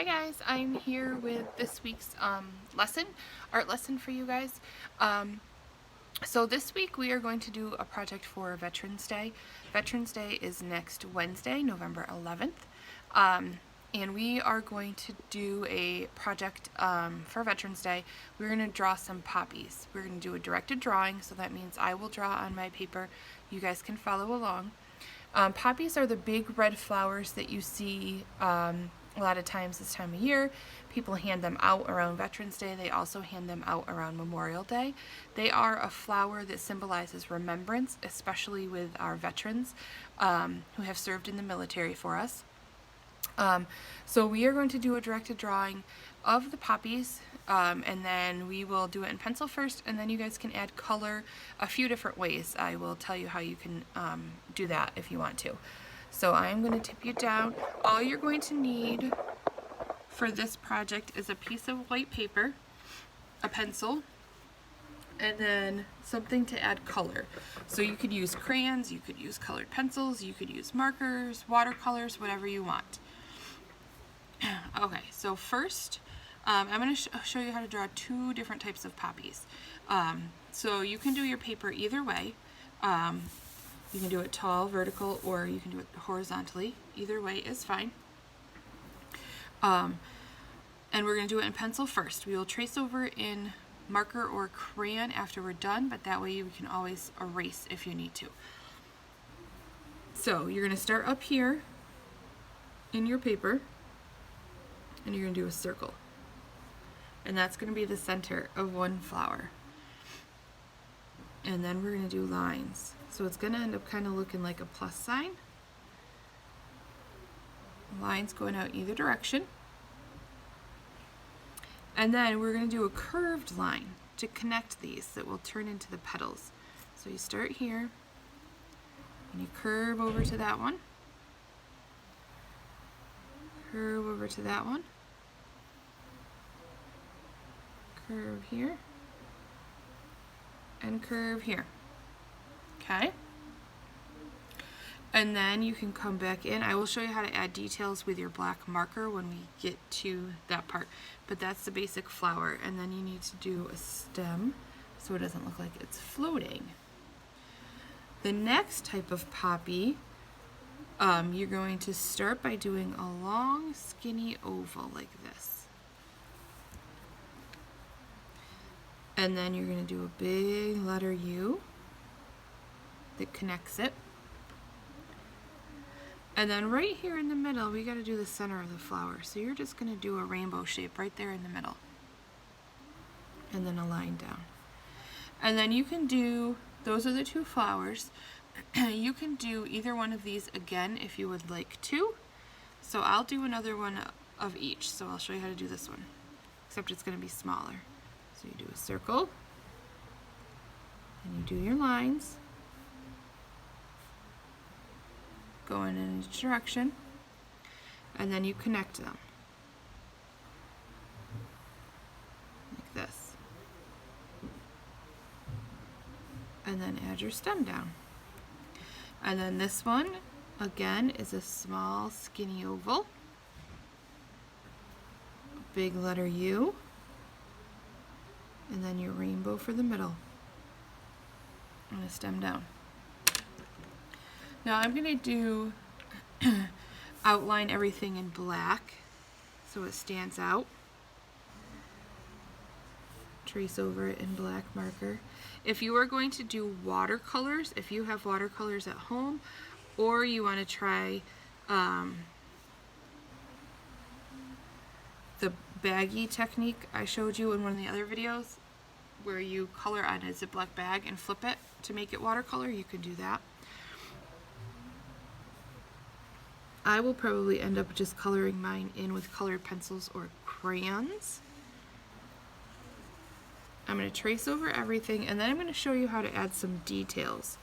Hi guys, I'm here with this week's art lesson for you guys. So this week we are going to do a project for Veterans Day. Veterans Day is next Wednesday, November 11th. And we are going to do a project for Veterans Day. We're going to draw some poppies. We're going to do a directed drawing, so that means I will draw on my paper. You guys can follow along. Poppies are the big red flowers that you see a lot of times this time of year. People hand them out around Veterans Day. They also hand them out around Memorial Day. They are a flower that symbolizes remembrance, especially with our veterans who have served in the military for us. So we are going to do a directed drawing of the poppies, and then we will do it in pencil first, and then you guys can add color a few different ways. I will tell you how you can do that if you want to. So I'm going to tip you down. All you're going to need for this project is a piece of white paper, a pencil, and then something to add color. So you could use crayons, you could use colored pencils, you could use markers, watercolors, whatever you want. Okay, so first I'm going to show you how to draw two different types of poppies. So you can do your paper either way. You can do it tall, vertical, or you can do it horizontally. Either way is fine. And we're going to do it in pencil first. We will trace over in marker or crayon after we're done, but that way you can always erase if you need to. So you're going to start up here in your paper, and you're going to do a circle. And that's going to be the center of one flower. And then we're going to do lines. So it's going to end up kind of looking like a plus sign. Lines going out either direction. And then we're going to do a curved line to connect these that will turn into the petals. So you start here, and you curve over to that one. Curve over to that one. Curve here. And curve here. Okay? And then you can come back in. I will show you how to add details with your black marker when we get to that part. But that's the basic flower. And then you need to do a stem so it doesn't look like it's floating. The next type of poppy, you're going to start by doing a long, skinny oval like this. And then you're going to do a big letter U that connects it. And then right here in the middle, we got to do the center of the flower. So you're just going to do a rainbow shape right there in the middle. And then a line down. And then you can do, those are the two flowers. You can do either one of these again if you would like to. So I'll do another one of each. So I'll show you how to do this one, except it's going to be smaller. So you do a circle, and you do your lines, going in each direction, and then you connect them, like this. And then add your stem down. And then this one, again, is a small, skinny oval, big letter U, and then your rainbow for the middle, and a stem down. Now I'm going to do outline everything in black so it stands out. Trace over it in black marker. If you are going to do watercolors, if you have watercolors at home, or you want to try the baggy technique I showed you in one of the other videos, where you color on a Ziploc bag and flip it to make it watercolor, you can do that. I will probably end up just coloring mine in with colored pencils or crayons. I'm going to trace over everything, and then I'm going to show you how to add some details.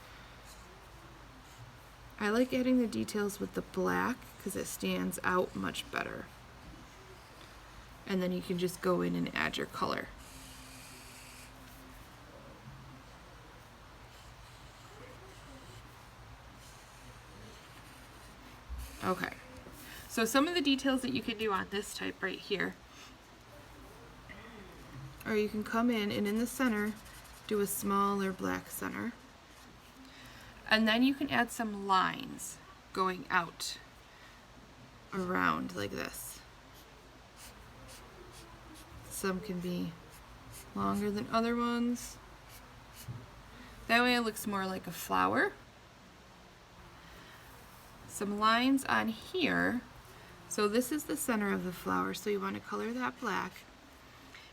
I like adding the details with the black because it stands out much better. And then you can just go in and add your color. Okay, So some of the details that you can do on this type right here, or you can come in and in the center do a smaller black center, and then you can add some lines going out around like this. Some can be longer than other ones. That way it looks more like a flower. Some lines on here. So this is the center of the flower, so you want to color that black.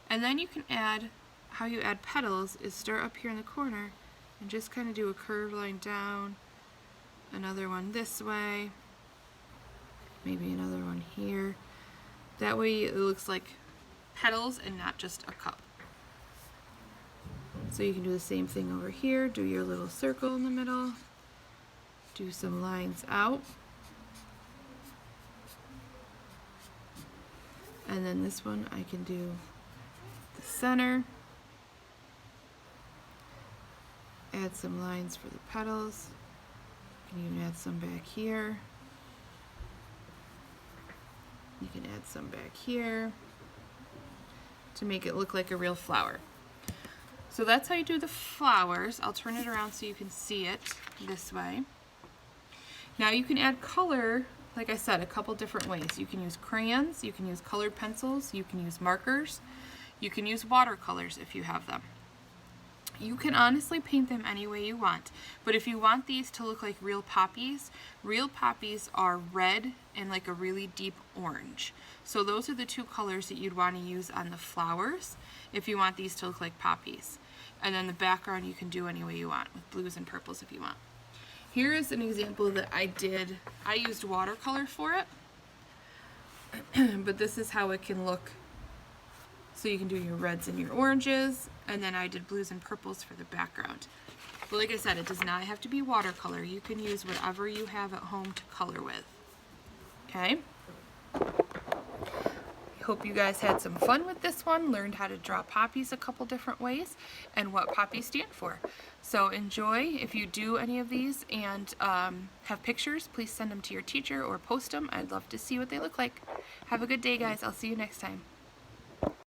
And then you can add, how you add petals is start up here in the corner and just kind of do a curved line down, another one this way, maybe another one here. That way it looks like petals and not just a cup. So you can do the same thing over here, do your little circle in the middle, do some lines out. And then this one I can do the center, add some lines for the petals, you can even add some back here, you can add some back here to make it look like a real flower. So that's how you do the flowers. I'll turn it around so you can see it this way. Now you can add color, like I said, a couple different ways. You can use crayons, you can use colored pencils, you can use markers, you can use watercolors if you have them. You can honestly paint them any way you want, but if you want these to look like real poppies are red and like a really deep orange. So those are the two colors that you'd want to use on the flowers if you want these to look like poppies. And then the background you can do any way you want, with blues and purples if you want. Here is an example that I did. I used watercolor for it, but this is how it can look. So you can do your reds and your oranges, and then I did blues and purples for the background. But like I said, it does not have to be watercolor. You can use whatever you have at home to color with. Okay? I hope you guys had some fun with this one, learned how to draw poppies a couple different ways, and what poppies stand for. So enjoy. If you do any of these and have pictures, please send them to your teacher or post them. I'd love to see what they look like. Have a good day, guys. I'll see you next time.